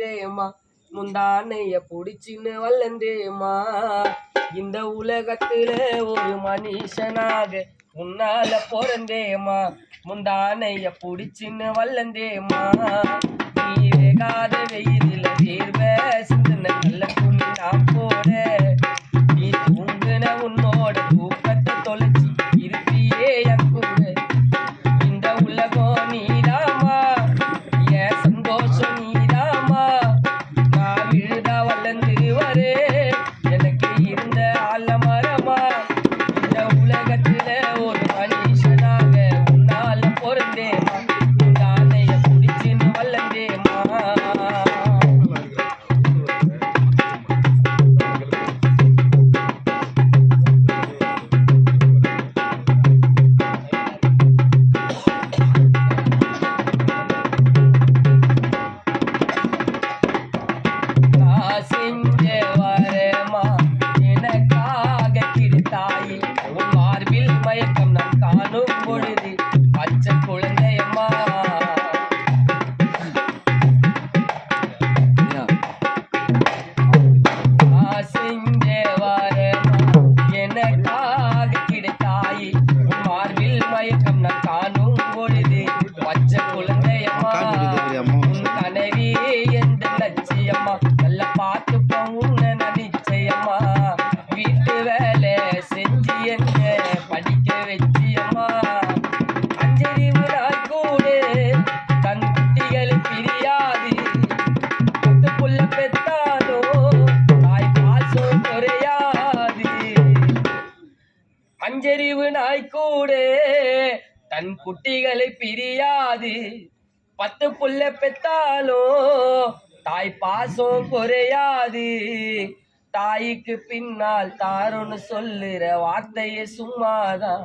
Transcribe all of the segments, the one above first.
தேமா முந்தானைய புடிச்சின்னு வளர்ந்தேமா. இந்த உலகத்துல ஒரு மனுஷனாக உன்னால பிறந்தேமா. முந்தானைய புடிச்சின்னு வளர்ந்தேமா. நீ வேகாத வெயிலில் வேர்வை சிந்தன நல்ல துணி நான் போட. நீ தூங்குன உன்னோட தூக்கத்தை தொலைச்சி இருப்பியே என் கூட. இந்த உலகம் நீதாமா, என் சந்தோஷம் நீதாமா. நான் விழுதா வளர்ந்து வரே எனக்கு இருந்த ஆலமரமா. இந்த உலகத்துல ஒரு மனுஷனாக உன்னால பிறந்தேமா. தானைய புடிச்சின்னு வளர்ந்தேமா. செஞ்ச வரமா எனக்காக கிடைத்தாயே. உன் மார்பில் மயக்கம் நான் காணும் பொழுது பச்சை குழந்தையம்மா. செஞ்ச வரமா எனக்காக கிடைத்தாயே. உன் மார்பில் மயக்கம் நான் காணும் பொழுது பச்சை குழந்தையம்மா. உன் கனவே எந்த லட்சியம்மா. நல்லா பார்த்துப்போம் உன்னை நிச்சயம்மா. வீட்டு வேலை செஞ்சு என்ன படிக்க வச்சியம்மா. அஞ்சறிவு நாள் கூட தன் குட்டிகளை பிரியாது. புள்ள பெத்தாலோ தாய் பாசம் குறையாது. அஞ்சறிவு நாய் கூட தன் குட்டிகளை பிரியாது. 10 புள்ள பெத்தாலும் தாய் பாசம் குறையாது. தாய்க்கு பின்னால் தாருன்னு சொல்லுற வார்த்தையே சும்மாதான்.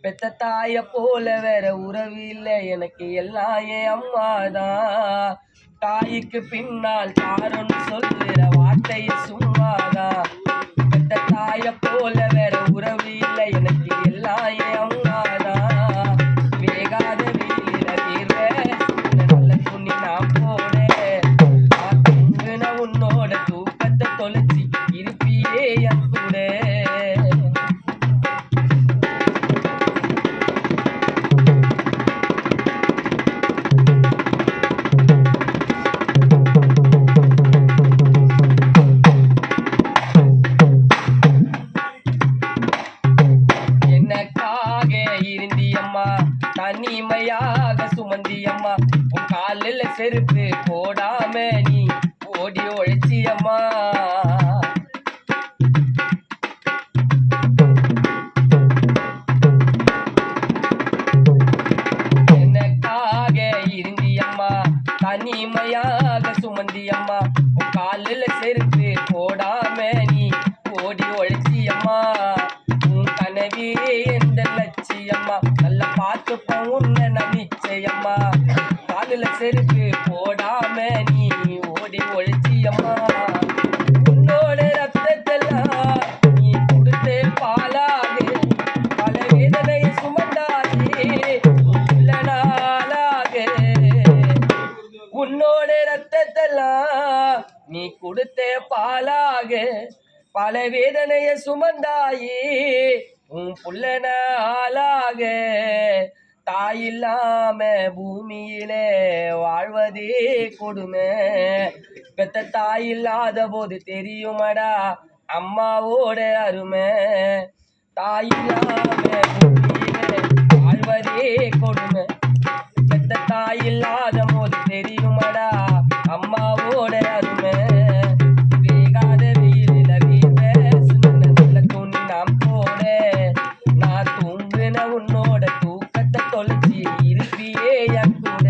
பெத்த தாய போல வேற உறவு இல்லை எனக்கு எல்லாம் என் அம்மாதான். தாய்க்கு பின்னால் தாருன்னு சொல்லுற வார்த்தையே சும்மாதான். பெத்த தாய போல வேற உறவு இல்லை எனக்கு எல்லாம் என் அம்மாதான். வேகாத வெயிலில வேர்வை நல்ல துணி நான் போட. உன்னோட தூக்கத்தை தொலைச்சி இருப்பியே என் கூட. எனக்காக இருந்தியம்மா, தனிமையாக சுமந்தியம்மா. உன் காலில் செருப்பு போடாம நீ ஓடி ஒழிச்சியம்மா. எனக்காக இருந்தியம்மா, தனிமையாக சுமந்தியம்மா. உன் காலில் செருப்பு போடாம நீ ஓடி ஒழிச்சியம்மா. உன் கனவே எந்த லட்சியம்மா. நல்லா பார்த்துப்போம் உன்னை நிச்சயம்மா. காலில் செருப்பு போடாம நீ ஓடி ஒழிச்சியம்மா. உன்னோட ரத்தத்தெல்லாம் நீ கொடுத்தே பாலாக. பல வேதனை சுமந்தாயே உள்ள நாளாக. உன்னோட ரத்தத்தெல்லாம் நீ கொடுத்தே பாலாக. பல வேதனைய சுமந்தாயே உன் புள்ள நாளாக. தாயில்லாம பூமியிலே வாழ்வதே கொடுமை. பெத்த தாயில்லாத போது தெரியுமடா அம்மாவோட அருமை. தாயில்லாம பூமியிலே வாழ்வதே கொடுமை. பெத்த தாயில்லாத போது தெரியுமடா அம்மாவோட அருமை. வேகாத வெயிலில வேர்வை சிந்தன நல்ல துணி நாம் போட. நான் தூங்குன உன்னோட தூக்கத்தை தொலைச்சி இருப்பியே என் கூட.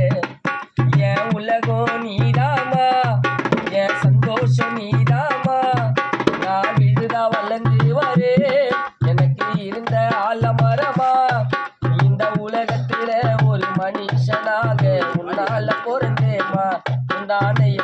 என் உலகம் நீதாமா, என் சந்தோஷம் நீதாமா. நான் விழுதா வளர்ந்து வரே எனக்கு இருந்த ஆலமரமா. இந்த உலகத்துல ஒரு மனுஷனாக உன்னால பிறந்தேமா. முந்தானைய